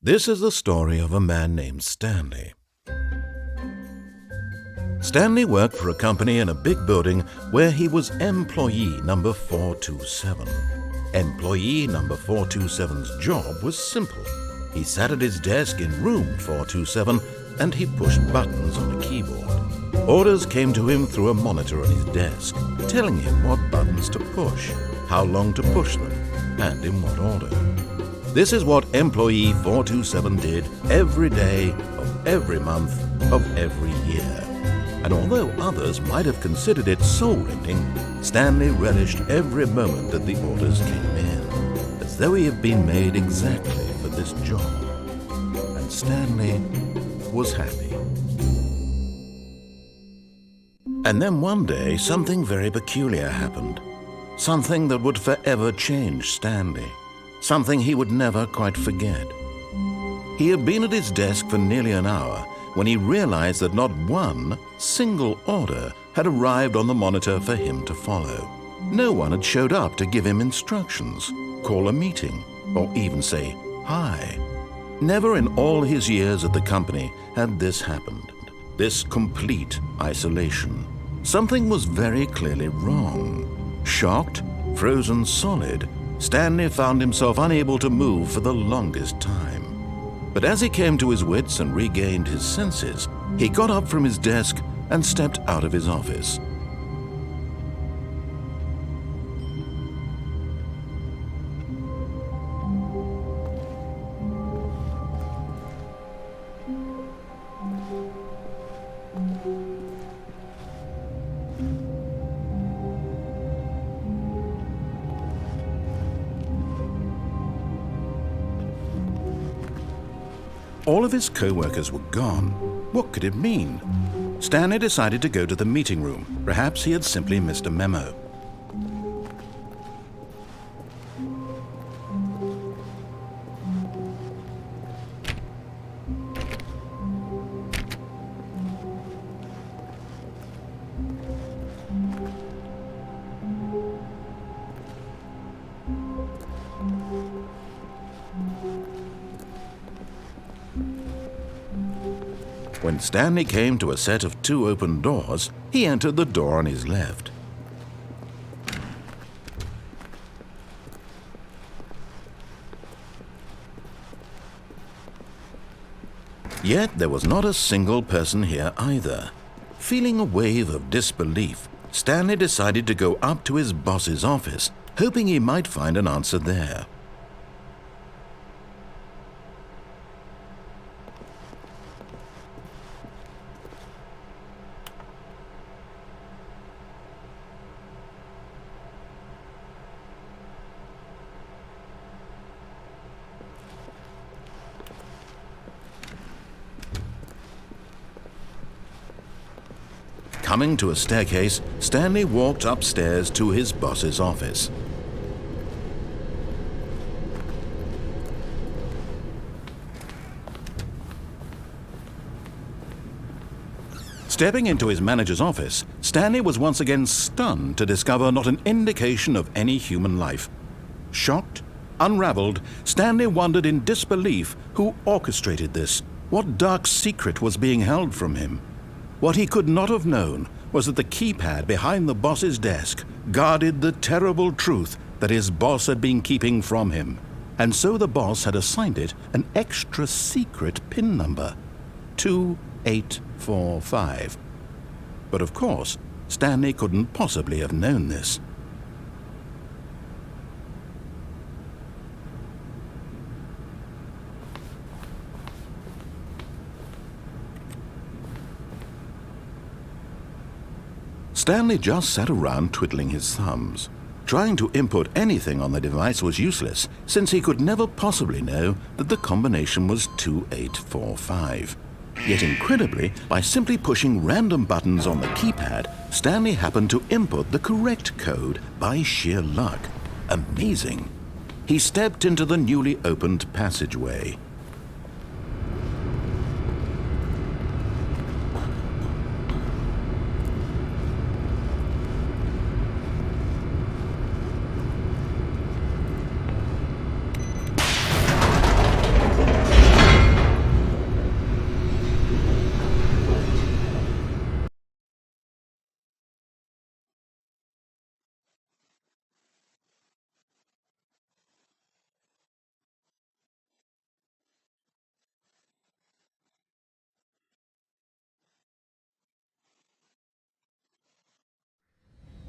This is the story of a man named Stanley. Stanley worked for a company in a big building where he was employee number 427. Employee number 427's job was simple. He sat at his desk in room 427 and he pushed buttons on a keyboard. Orders came to him through a monitor on his desk, telling him what buttons to push, how long to push them, and in what order. This is what employee 427 did every day of every month of every year. And although others might have considered it soul-rending, Stanley relished every moment that the orders came in, as though he had been made exactly for this job. And Stanley was happy. And then one day, something very peculiar happened. Something that would forever change Stanley. Something he would never quite forget. He had been at his desk for nearly an hour when he realized that not one single order had arrived on the monitor for him to follow. No one had showed up to give him instructions, call a meeting, or even say hi. Never in all his years at the company had this happened. This complete isolation. Something was very clearly wrong. Shocked, frozen solid, Stanley found himself unable to move for the longest time. But as he came to his wits and regained his senses, he got up from his desk and stepped out of his office. All of his co-workers were gone. What could it mean? Stanley decided to go to the meeting room. Perhaps he had simply missed a memo. When Stanley came to a set of 2 open doors, he entered the door on his left. Yet there was not a single person here either. Feeling a wave of disbelief, Stanley decided to go up to his boss's office, hoping he might find an answer there. Coming to a staircase, Stanley walked upstairs to his boss's office. Stepping into his manager's office, Stanley was once again stunned to discover not an indication of any human life. Shocked, unraveled, Stanley wondered in disbelief who orchestrated this, what dark secret was being held from him. What he could not have known was that the keypad behind the boss's desk guarded the terrible truth that his boss had been keeping from him, and so the boss had assigned it an extra secret PIN number, 2845. But of course, Stanley couldn't possibly have known this. Stanley just sat around twiddling his thumbs. Trying to input anything on the device was useless, since he could never possibly know that the combination was 2845. Yet incredibly, by simply pushing random buttons on the keypad, Stanley happened to input the correct code by sheer luck. Amazing. He stepped into the newly opened passageway.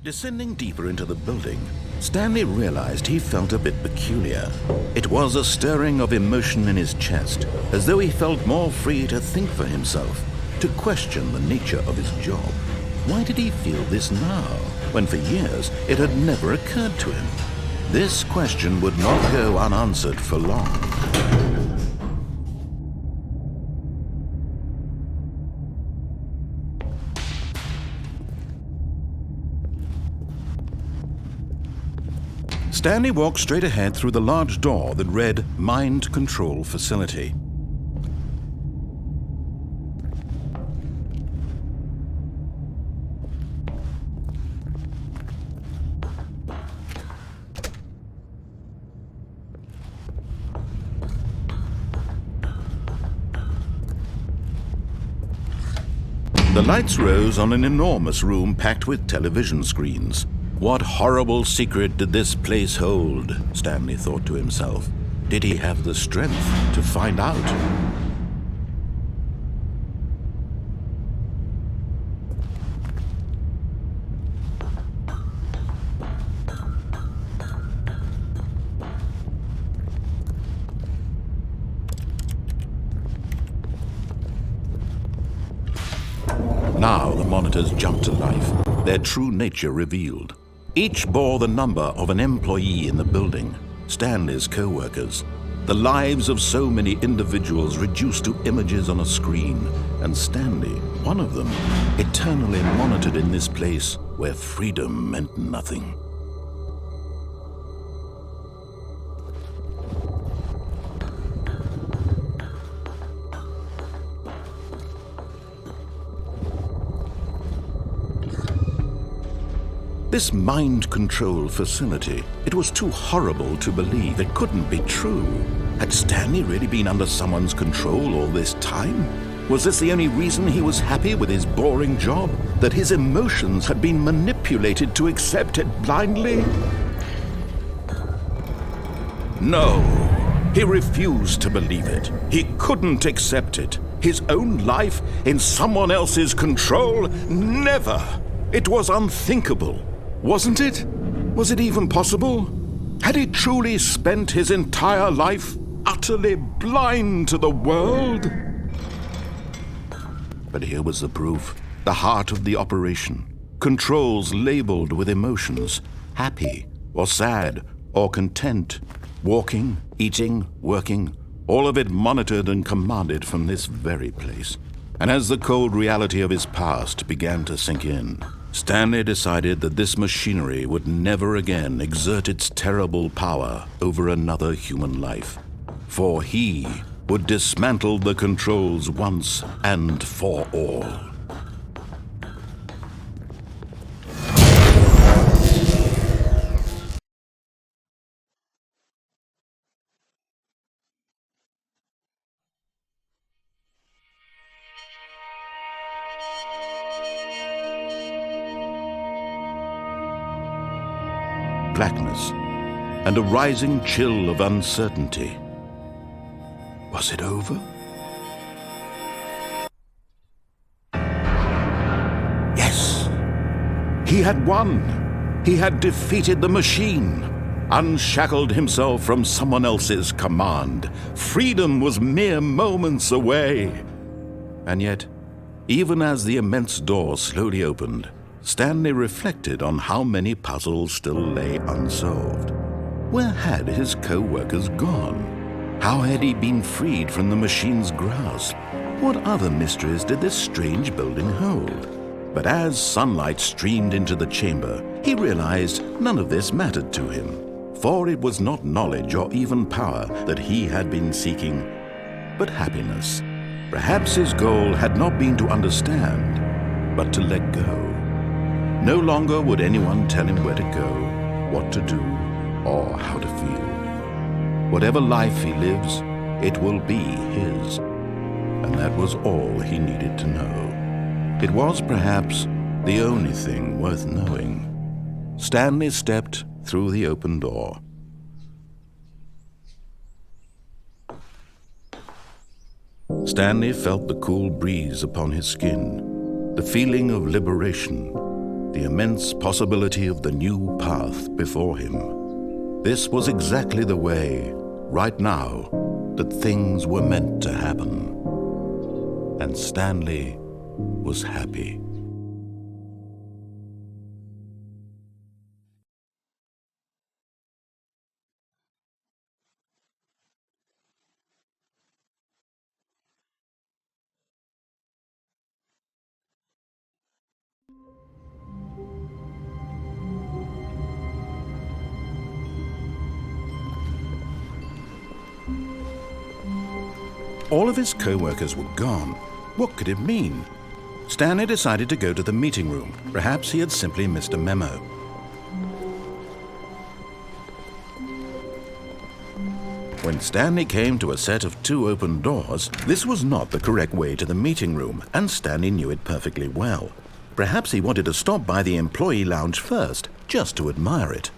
Descending deeper into the building, Stanley realized he felt a bit peculiar. It was a stirring of emotion in his chest, as though he felt more free to think for himself, to question the nature of his job. Why did he feel this now, when for years it had never occurred to him? This question would not go unanswered for long. Stanley walked straight ahead through the large door that read Mind Control Facility. The lights rose on an enormous room packed with television screens. What horrible secret did this place hold? Stanley thought to himself. Did he have the strength to find out? Now the monitors jumped to life, their true nature revealed. Each bore the number of an employee in the building, Stanley's co-workers. The lives of so many individuals reduced to images on a screen, and Stanley, one of them, eternally monitored in this place where freedom meant nothing. This mind control facility, it was too horrible to believe. It couldn't be true. Had Stanley really been under someone's control all this time? Was this the only reason he was happy with his boring job? That his emotions had been manipulated to accept it blindly? No, he refused to believe it. He couldn't accept it. His own life in someone else's control? Never! It was unthinkable. Wasn't it? Was it even possible? Had he truly spent his entire life utterly blind to the world? But here was the proof, the heart of the operation. Controls labeled with emotions, happy or sad or content, walking, eating, working, all of it monitored and commanded from this very place. And as the cold reality of his past began to sink in, Stanley decided that this machinery would never again exert its terrible power over another human life, for he would dismantle the controls once and for all. Blackness and a rising chill of uncertainty. Was it over? Yes! He had won! He had defeated the machine, unshackled himself from someone else's command. Freedom was mere moments away. And yet, even as the immense door slowly opened, Stanley reflected on how many puzzles still lay unsolved. Where had his co-workers gone? How had he been freed from the machine's grasp? What other mysteries did this strange building hold? But as sunlight streamed into the chamber, he realized none of this mattered to him, for it was not knowledge or even power that he had been seeking, but happiness. Perhaps his goal had not been to understand, but to let go. No longer would anyone tell him where to go, what to do, or how to feel. Whatever life he lives, it will be his. And that was all he needed to know. It was perhaps the only thing worth knowing. Stanley stepped through the open door. Stanley felt the cool breeze upon his skin, the feeling of liberation. the immense possibility of the new path before him. This was exactly the way, right now, that things were meant to happen. And Stanley was happy. All of his co-workers were gone. What could it mean? Stanley decided to go to the meeting room. Perhaps he had simply missed a memo. When Stanley came to a set of 2 open doors, this was not the correct way to the meeting room, and Stanley knew it perfectly well. Perhaps he wanted to stop by the employee lounge first, just to admire it.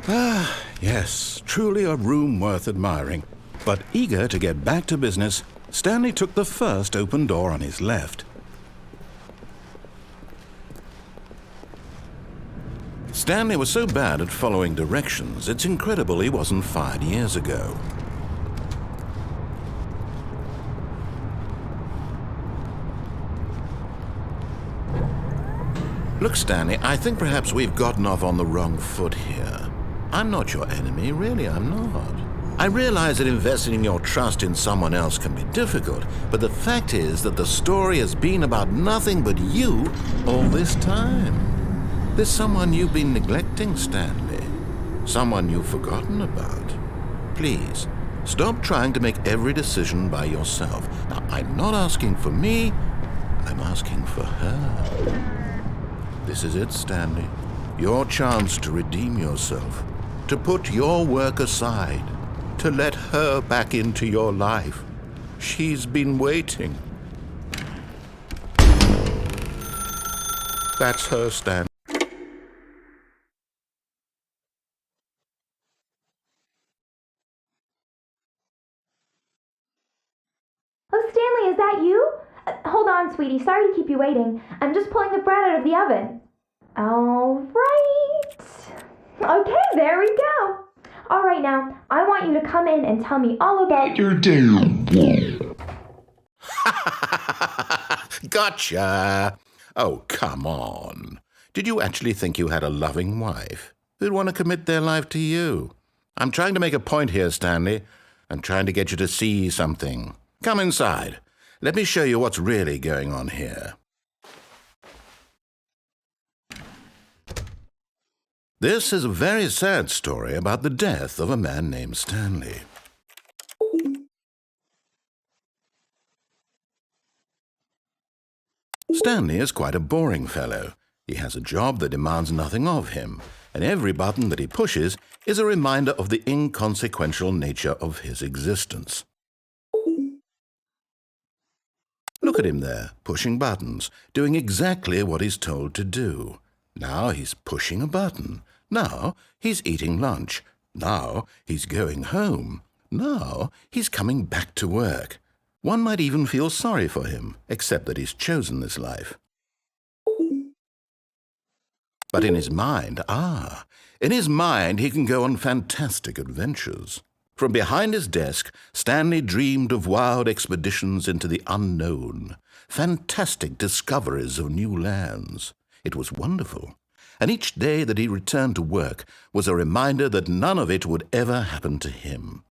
Ah, yes, truly a room worth admiring. But eager to get back to business, Stanley took the first open door on his left. Stanley was so bad at following directions, it's incredible he wasn't fired years ago. Look, Stanley, I think perhaps we've gotten off on the wrong foot here. I'm not your enemy, really, I'm not. I realize that investing your trust in someone else can be difficult, but the fact is that the story has been about nothing but you all this time. There's someone you've been neglecting, Stanley. Someone you've forgotten about. Please, stop trying to make every decision by yourself. Now, I'm not asking for me, I'm asking for her. This is it, Stanley. Your chance to redeem yourself, to put your work aside, to let her back into your life. She's been waiting. That's her, Stanley. Oh, Stanley, is that you? Hold on, sweetie. Sorry to keep you waiting. I'm just pulling the bread out of the oven. All right. Okay, there we go. All right, now, I want you to come in and tell me all about your day. Gotcha! Oh, come on. Did you actually think you had a loving wife who'd want to commit their life to you? I'm trying to make a point here, Stanley. I'm trying to get you to see something. Come inside. Let me show you what's really going on here. This is a very sad story about the death of a man named Stanley. Stanley is quite a boring fellow. He has a job that demands nothing of him, and every button that he pushes is a reminder of the inconsequential nature of his existence. Look at him there, pushing buttons, doing exactly what he's told to do. Now he's pushing a button. Now he's eating lunch. Now he's going home. Now he's coming back to work. One might even feel sorry for him, except that he's chosen this life. But in his mind, he can go on fantastic adventures. From behind his desk, Stanley dreamed of wild expeditions into the unknown, fantastic discoveries of new lands. It was wonderful. And each day that he returned to work was a reminder that none of it would ever happen to him.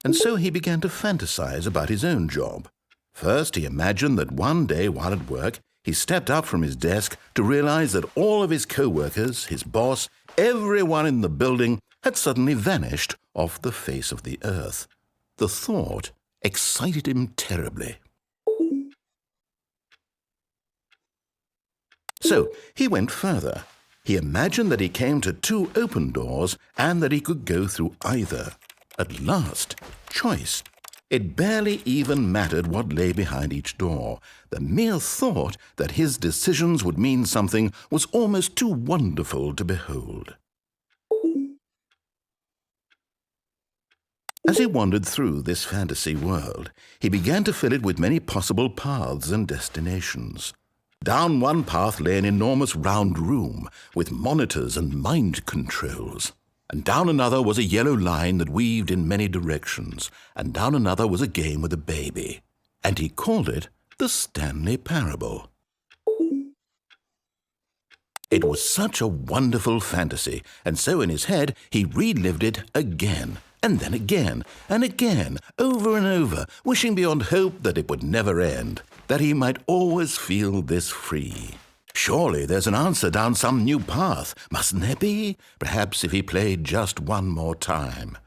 And so he began to fantasize about his own job. First, he imagined that one day while at work, he stepped up from his desk to realize that all of his co-workers, his boss, everyone in the building had suddenly vanished off the face of the earth. The thought excited him terribly. So he went further. He imagined that he came to 2 open doors and that he could go through either. At last, choice. It barely even mattered what lay behind each door. The mere thought that his decisions would mean something was almost too wonderful to behold. As he wandered through this fantasy world, he began to fill it with many possible paths and destinations. Down one path lay an enormous round room with monitors and mind controls. And down another was a yellow line that weaved in many directions. And down another was a game with a baby. And he called it the Stanley Parable. It was such a wonderful fantasy, and so in his head he relived it again, and then again, and again, over and over, wishing beyond hope that it would never end, that he might always feel this free. Surely there's an answer down some new path, mustn't there be? Perhaps if he played just one more time.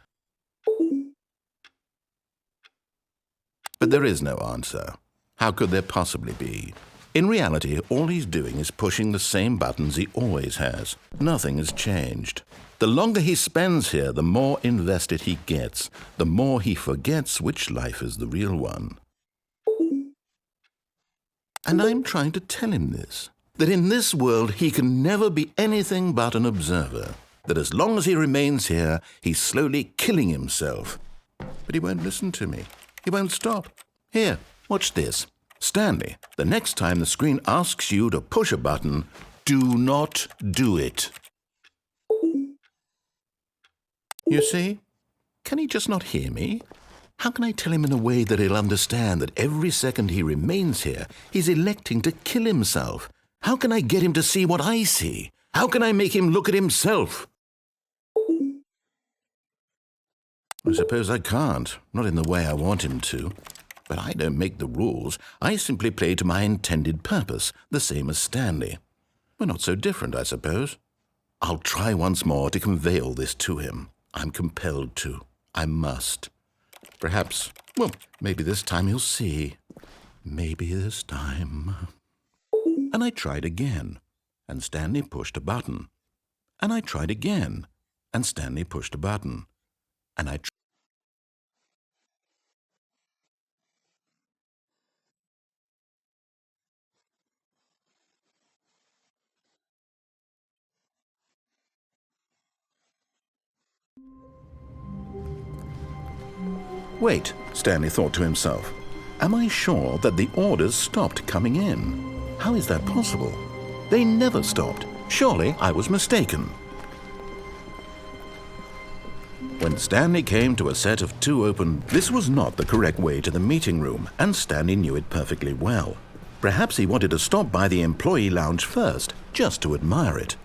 But there is no answer. How could there possibly be? In reality, all he's doing is pushing the same buttons he always has. Nothing has changed. The longer he spends here, the more invested he gets, the more he forgets which life is the real one. And I'm trying to tell him this, that in this world he can never be anything but an observer, that as long as he remains here, he's slowly killing himself. But he won't listen to me. He won't stop. Here, watch this. Stanley, the next time the screen asks you to push a button, do not do it. You see? Can he just not hear me? How can I tell him in a way that he'll understand that every second he remains here, he's electing to kill himself? How can I get him to see what I see? How can I make him look at himself? I suppose I can't, not in the way I want him to. But I don't make the rules. I simply play to my intended purpose, the same as Stanley. We're not so different, I suppose. I'll try once more to convey all this to him. I'm compelled to. I must. Perhaps, well, maybe this time he'll see. Maybe this time. And I tried again, and Stanley pushed a button. And I tried again, and Stanley pushed a button. And I Wait, Stanley thought to himself. Am I sure that the orders stopped coming in? How is that possible? They never stopped. Surely I was mistaken. When Stanley came to a set of two open, this was not the correct way to the meeting room, and Stanley knew it perfectly well. Perhaps he wanted to stop by the employee lounge first, just to admire it.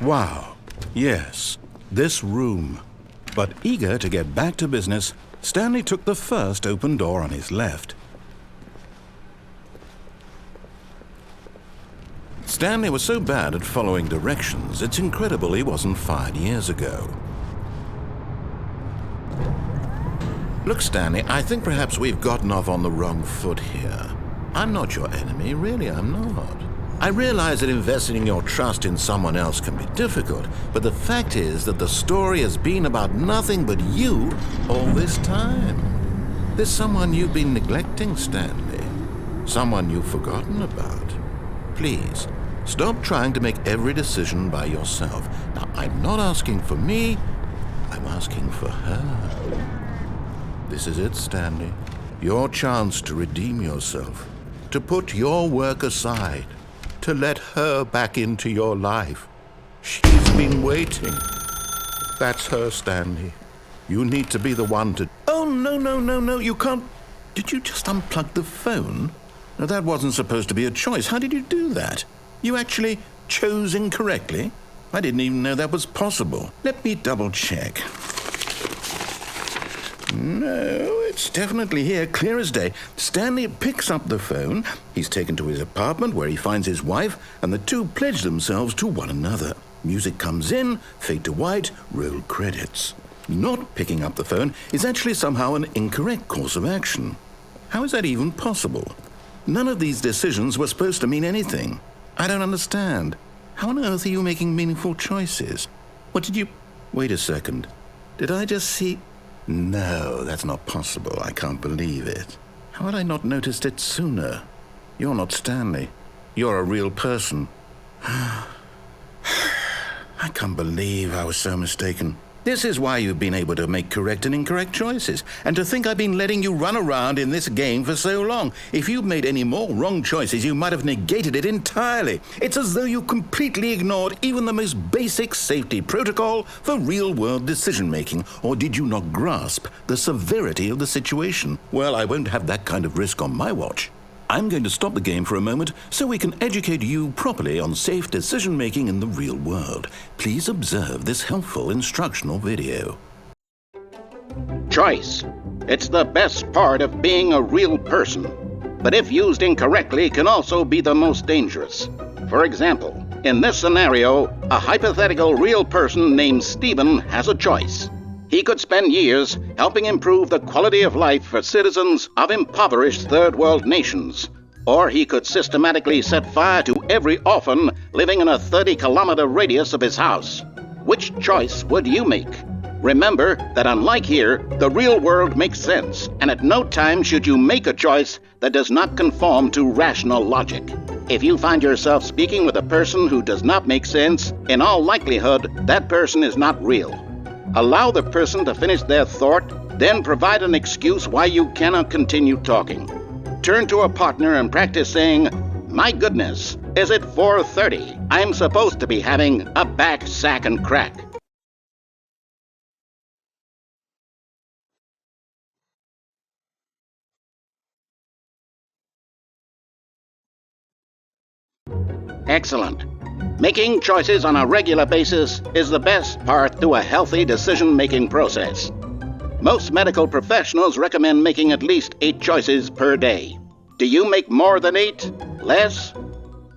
Wow, yes, this room. But eager to get back to business, Stanley took the first open door on his left. Stanley was so bad at following directions, it's incredible he wasn't fired years ago. Look, Stanley, I think perhaps we've gotten off on the wrong foot here. I'm not your enemy, really, I'm not. I realize that investing your trust in someone else can be difficult, but the fact is that the story has been about nothing but you all this time. There's someone you've been neglecting, Stanley. Someone you've forgotten about. Please, stop trying to make every decision by yourself. Now, I'm not asking for me, I'm asking for her. This is it, Stanley. Your chance to redeem yourself, to put your work aside, to let her back into your life. She's been waiting. That's her, Stanley. You need to be the one to... Oh, no, you can't... Did you just unplug the phone? No, that wasn't supposed to be a choice. How did you do that? You actually chose incorrectly? I didn't even know that was possible. Let me double check. No, it's definitely here, clear as day. Stanley picks up the phone. He's taken to his apartment where he finds his wife, and the two pledge themselves to one another. Music comes in, fade to white, roll credits. Not picking up the phone is actually somehow an incorrect course of action. How is that even possible? None of these decisions were supposed to mean anything. I don't understand. How on earth are you making meaningful choices? What did you... Wait a second. Did I just see... No, that's not possible. I can't believe it. How had I not noticed it sooner? You're not Stanley. You're a real person. I can't believe I was so mistaken. This is why you've been able to make correct and incorrect choices. And to think I've been letting you run around in this game for so long. If you'd made any more wrong choices, you might have negated it entirely. It's as though you completely ignored even the most basic safety protocol for real-world decision-making. Or did you not grasp the severity of the situation? Well, I won't have that kind of risk on my watch. I'm going to stop the game for a moment so we can educate you properly on safe decision-making in the real world. Please observe this helpful instructional video. Choice. It's the best part of being a real person, but if used incorrectly can also be the most dangerous. For example, in this scenario, a hypothetical real person named Stephen has a choice. He could spend years helping improve the quality of life for citizens of impoverished third world nations. Or he could systematically set fire to every orphan living in a 30-kilometer radius of his house. Which choice would you make? Remember that unlike here, the real world makes sense, and at no time should you make a choice that does not conform to rational logic. If you find yourself speaking with a person who does not make sense, in all likelihood, that person is not real. Allow the person to finish their thought, then provide an excuse why you cannot continue talking. Turn to a partner and practice saying, "My goodness, is it 4:30? I'm supposed to be having a back, sack, and crack." Excellent. Making choices on a regular basis is the best part to a healthy decision-making process. Most medical professionals recommend making at least 8 choices per day. Do you make more than 8? Less?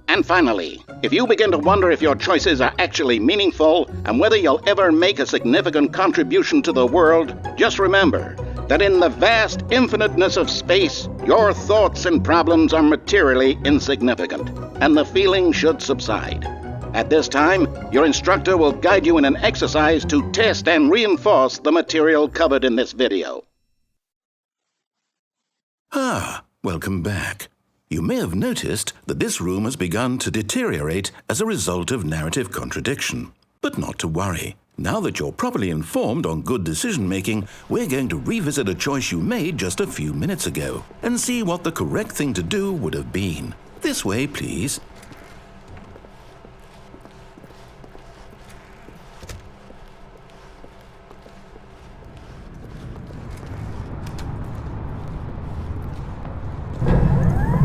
And finally, if you begin to wonder if your choices are actually meaningful and whether you'll ever make a significant contribution to the world, just remember that in the vast infiniteness of space, your thoughts and problems are materially insignificant, and the feeling should subside. At this time, your instructor will guide you in an exercise to test and reinforce the material covered in this video. Welcome back. You may have noticed that this room has begun to deteriorate as a result of narrative contradiction. But not to worry. Now that you're properly informed on good decision-making, we're going to revisit a choice you made just a few minutes ago and see what the correct thing to do would have been. This way, please.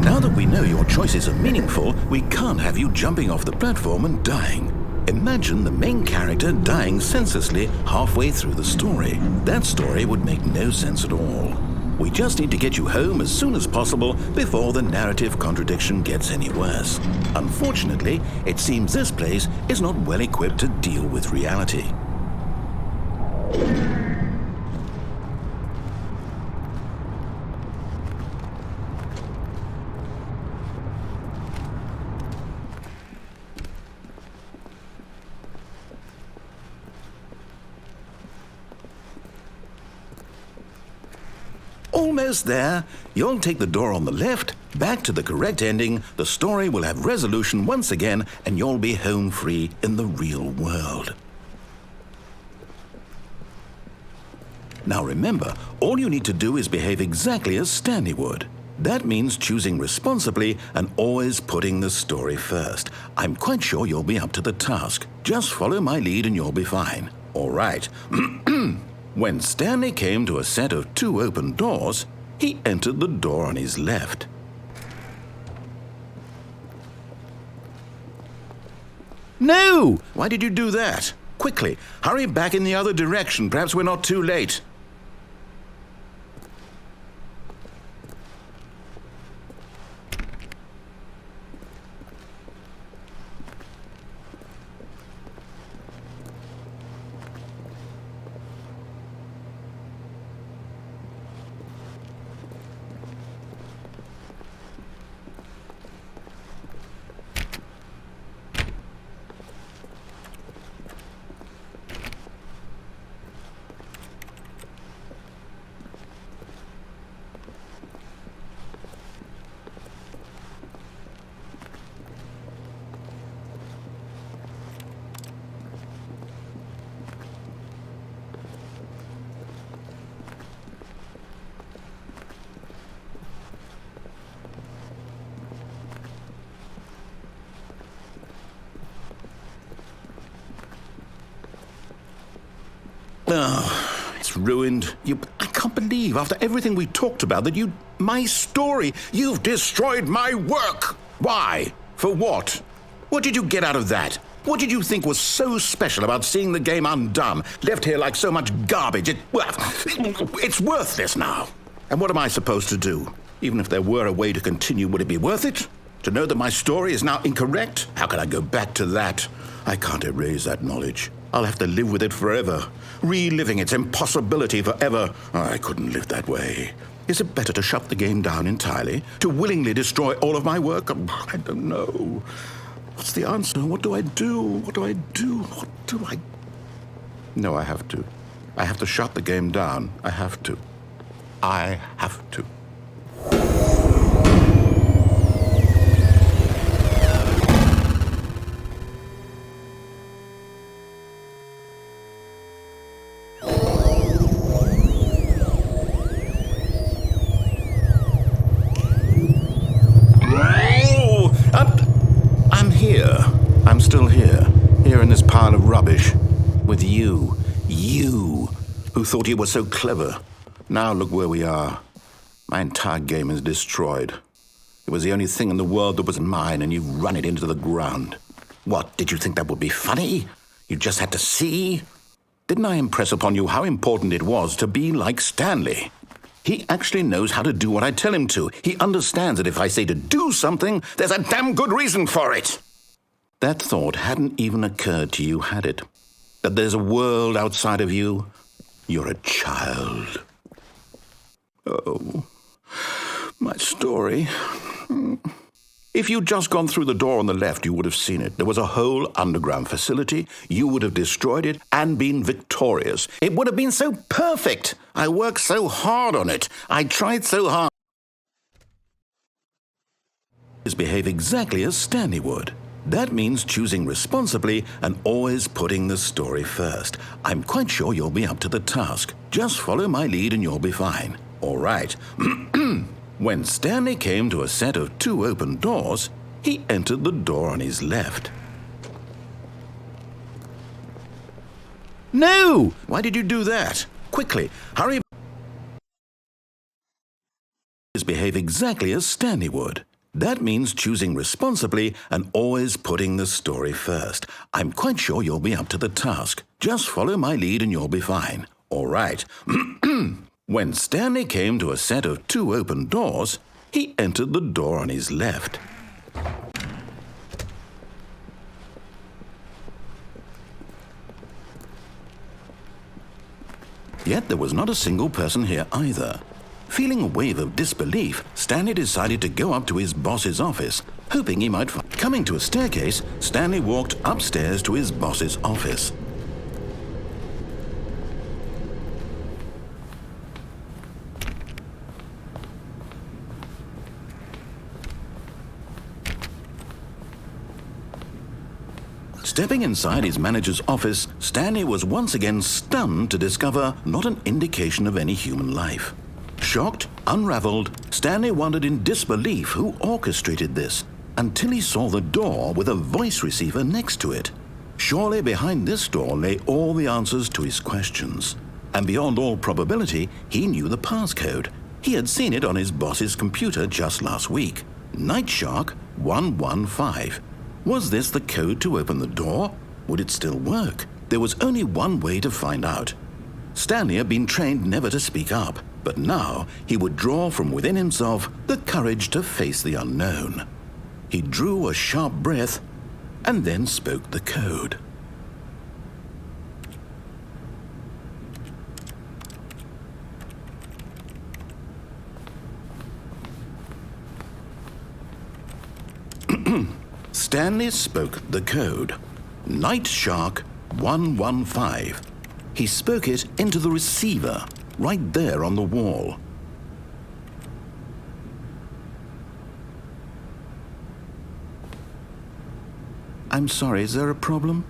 Now that we know your choices are meaningful, we can't have you jumping off the platform and dying. Imagine the main character dying senselessly halfway through the story. That story would make no sense at all. We just need to get you home as soon as possible before the narrative contradiction gets any worse. Unfortunately, it seems this place is not well equipped to deal with reality. Almost there. You'll take the door on the left, back to the correct ending, the story will have resolution once again, and you'll be home free in the real world. Now remember, all you need to do is behave exactly as Stanley would. That means choosing responsibly and always putting the story first. I'm quite sure you'll be up to the task. Just follow my lead and you'll be fine. All right. When Stanley came to a set of 2 open doors, he entered the door on his left. No! Why did you do that? Quickly, hurry back in the other direction. Perhaps we're not too late. Oh, it's ruined. I can't believe, after everything we talked about, that my story, you've destroyed my work. Why? For what? What did you get out of that? What did you think was so special about seeing the game undone, left here like so much garbage? It's worthless now. And what am I supposed to do? Even if there were a way to continue, would it be worth it? To know that my story is now incorrect? How can I go back to that? I can't erase that knowledge. I'll have to live with it forever, reliving its impossibility forever. I couldn't live that way. Is it better to shut the game down entirely? To willingly destroy all of my work? I don't know. What's the answer? What do I do? What do I do? What do I... No, I have to. I have to shut the game down. I have to. I have to. I'm still here in this pile of rubbish, with you, who thought you were so clever. Now look where we are. My entire game is destroyed. It was the only thing in the world that was mine, and you've run it into the ground. What, did you think that would be funny? You just had to see? Didn't I impress upon you how important it was to be like Stanley? He actually knows how to do what I tell him to. He understands that if I say to do something, there's a damn good reason for it. That thought hadn't even occurred to you, had it? That there's a world outside of you? You're a child. Oh, my story. If you'd just gone through the door on the left, you would have seen it. There was a whole underground facility. You would have destroyed it and been victorious. It would have been so perfect. I worked so hard on it. I tried so hard. Behave exactly as Stanley would. That means choosing responsibly and always putting the story first. I'm quite sure you'll be up to the task. Just follow my lead and you'll be fine. All right. When Stanley came to a set of 2 open doors, he entered the door on his left. No! Why did you do that? Quickly, hurry. Behave exactly as Stanley would. That means choosing responsibly and always putting the story first. I'm quite sure you'll be up to the task. Just follow my lead and you'll be fine. All right. When Stanley came to a set of 2 open doors, he entered the door on his left. Yet there was not a single person here either. Feeling a wave of disbelief, Stanley decided to go up to his boss's office, hoping he might find... Coming to a staircase, Stanley walked upstairs to his boss's office. Stepping inside his manager's office, Stanley was once again stunned to discover not an indication of any human life. Shocked, unraveled, Stanley wondered in disbelief who orchestrated this, until he saw the door with a voice receiver next to it. Surely behind this door lay all the answers to his questions. And beyond all probability, he knew the passcode. He had seen it on his boss's computer just last week. Night Shark 115. Was this the code to open the door? Would it still work? There was only one way to find out. Stanley had been trained never to speak up, but now he would draw from within himself the courage to face the unknown. He drew a sharp breath and then spoke the code. Stanley spoke the code. Night Shark 115. He spoke it into the receiver, right there on the wall. I'm sorry, is there a problem?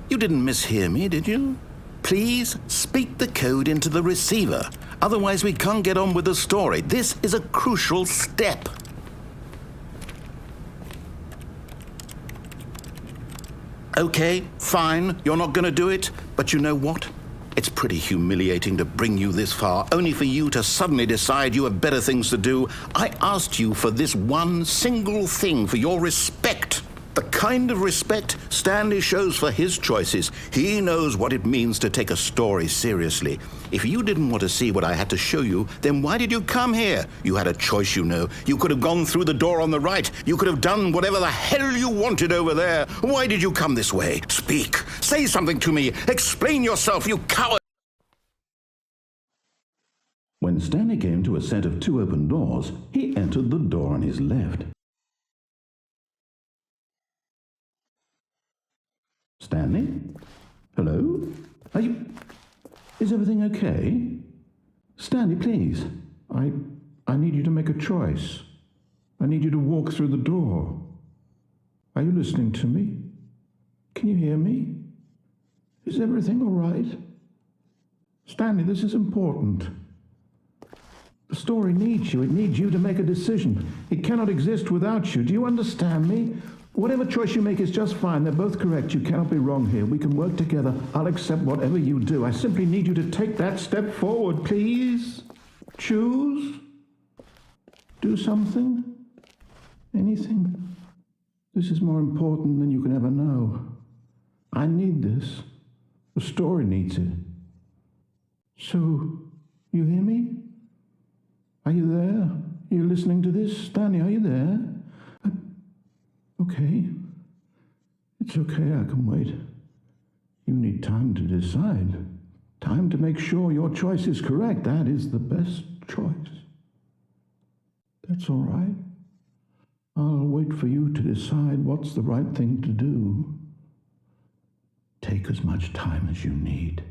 You didn't mishear me, did you? Please speak the code into the receiver. Otherwise we can't get on with the story. This is a crucial step. Okay, fine, you're not going to do it, but you know what? It's pretty humiliating to bring you this far, only for you to suddenly decide you have better things to do. I asked you for this one single thing, for your respect. The kind of respect Stanley shows for his choices. He knows what it means to take a story seriously. If you didn't want to see what I had to show you, then why did you come here? You had a choice, you know. You could have gone through the door on the right. You could have done whatever the hell you wanted over there. Why did you come this way? Speak. Say something to me. Explain yourself, you coward. When Stanley came to a set of 2 open doors, he entered the door on his left. Stanley? Hello? Are you... Is everything okay? Stanley, please. I need you to make a choice. I need you to walk through the door. Are you listening to me? Can you hear me? Is everything all right? Stanley, this is important. The story needs you. It needs you to make a decision. It cannot exist without you. Do you understand me? Whatever choice you make is just fine. They're both correct. You cannot be wrong here. We can work together. I'll accept whatever you do. I simply need you to take that step forward, please. Choose. Do something. Anything. This is more important than you can ever know. I need this. The story needs it. So, you hear me? Are you there? Are you listening to this? Stanley, are you there? Okay. It's okay, I can wait. You need time to decide. Time to make sure your choice is correct. That is the best choice. That's all right. I'll wait for you to decide what's the right thing to do. Take as much time as you need.